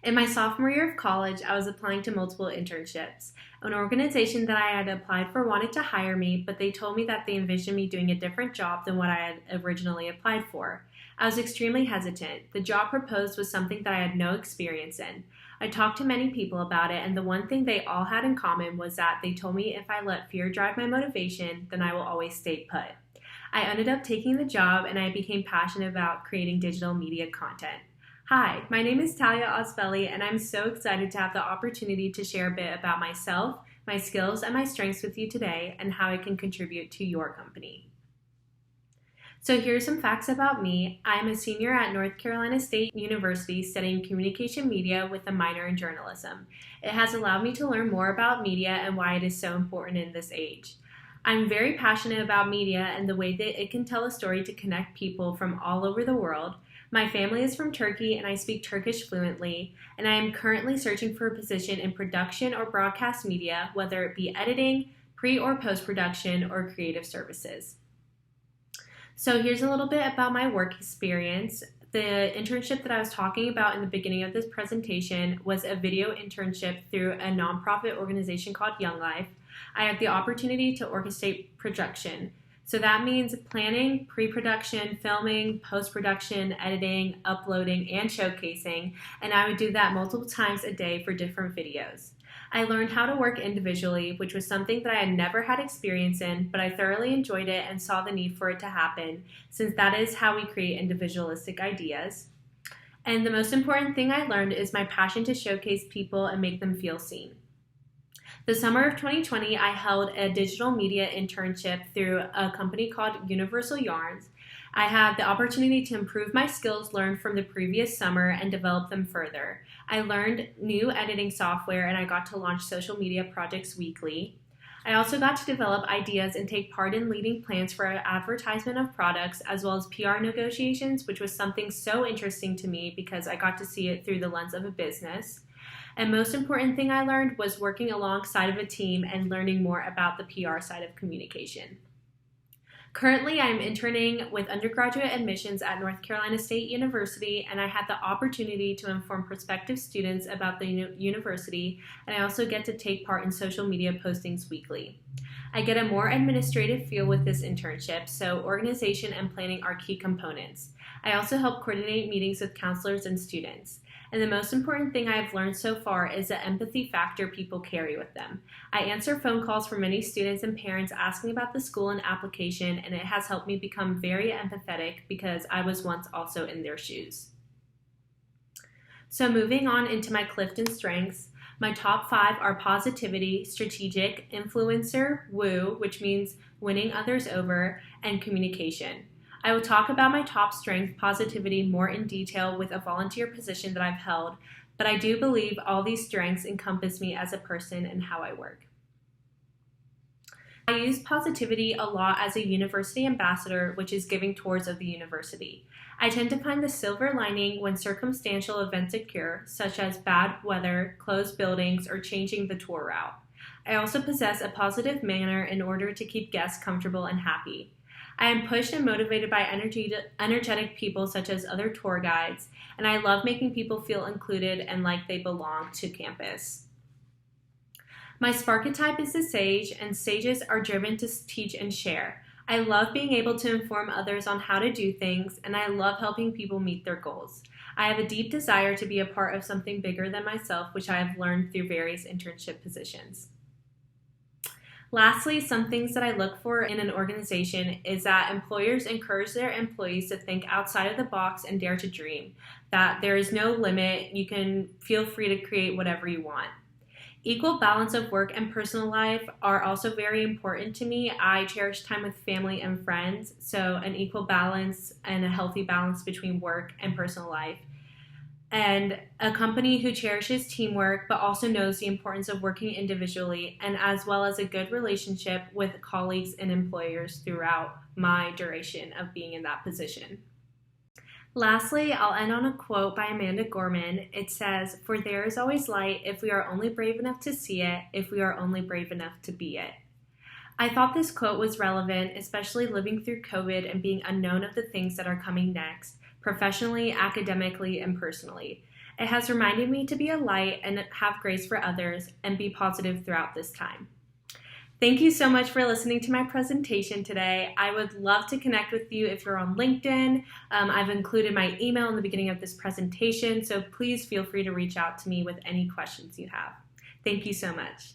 In my sophomore year of college, I was applying to multiple internships. An organization that I had applied for wanted to hire me, but they told me that they envisioned me doing a different job than what I had originally applied for. I was extremely hesitant. The job proposed was something that I had no experience in. I talked to many people about it, and the one thing they all had in common was that they told me if I let fear drive my motivation, then I will always stay put. I ended up taking the job, and I became passionate about creating digital media content. Hi, my name is Talya Ozbelli, and I'm so excited to have the opportunity to share a bit about myself, my skills, and my strengths with you today, and how I can contribute to your company. So here's some facts about me. I'm a senior at North Carolina State University studying communication media with a minor in journalism. It has allowed me to learn more about media and why it is so important in this age. I'm very passionate about media and the way that it can tell a story to connect people from all over the world. My family is from Turkey and I speak Turkish fluently, and I am currently searching for a position in production or broadcast media, whether it be editing, pre or post-production, or creative services. So here's a little bit about my work experience. The internship that I was talking about in the beginning of this presentation was a video internship through a nonprofit organization called Young Life. I had the opportunity to orchestrate production. So that means planning, pre-production, filming, post-production, editing, uploading, and showcasing, and I would do that multiple times a day for different videos. I learned how to work individually, which was something that I had never had experience in, but I thoroughly enjoyed it and saw the need for it to happen, since that is how we create individualistic ideas. And the most important thing I learned is my passion to showcase people and make them feel seen. The summer of 2020, I held a digital media internship through a company called Universal Yarns. I had the opportunity to improve my skills learned from the previous summer and develop them further. I learned new editing software and I got to launch social media projects weekly. I also got to develop ideas and take part in leading plans for advertisement of products as well as PR negotiations, which was something so interesting to me because I got to see it through the lens of a business. And most important thing I learned was working alongside of a team and learning more about the PR side of communication. Currently, I'm interning with undergraduate admissions at North Carolina State University, and I had the opportunity to inform prospective students about the university, and I also get to take part in social media postings weekly. I get a more administrative feel with this internship, so organization and planning are key components. I also help coordinate meetings with counselors and students. And the most important thing I have learned so far is the empathy factor people carry with them. I answer phone calls from many students and parents asking about the school and application, and it has helped me become very empathetic because I was once also in their shoes. So moving on into my Clifton strengths, my top 5 are positivity, strategic, influencer, woo, which means winning others over, and communication. I will talk about my top strength, positivity, more in detail with a volunteer position that I've held, but I do believe all these strengths encompass me as a person and how I work. I use positivity a lot as a university ambassador, which is giving tours of the university. I tend to find the silver lining when circumstantial events occur, such as bad weather, closed buildings, or changing the tour route. I also possess a positive manner in order to keep guests comfortable and happy. I am pushed and motivated by energetic people such as other tour guides, and I love making people feel included and like they belong to campus. My sparketype is a sage, and sages are driven to teach and share. I love being able to inform others on how to do things, and I love helping people meet their goals. I have a deep desire to be a part of something bigger than myself, which I have learned through various internship positions. Lastly, some things that I look for in an organization is that employers encourage their employees to think outside of the box and dare to dream, that there is no limit, you can feel free to create whatever you want. Equal balance of work and personal life are also very important to me. I cherish time with family and friends, so an equal balance and a healthy balance between work and personal life. And a company who cherishes teamwork but also knows the importance of working individually, and as well as a good relationship with colleagues and employers throughout my duration of being in that position. Lastly, I'll end on a quote by Amanda Gorman. It says, "For there is always light if we are only brave enough to see it, if we are only brave enough to be it." I thought this quote was relevant, especially living through COVID and being unknown of the things that are coming next, professionally, academically, and personally. It has reminded me to be a light and have grace for others and be positive throughout this time. Thank you so much for listening to my presentation today. I would love to connect with you if you're on LinkedIn. I've included my email in the beginning of this presentation, so please feel free to reach out to me with any questions you have. Thank you so much.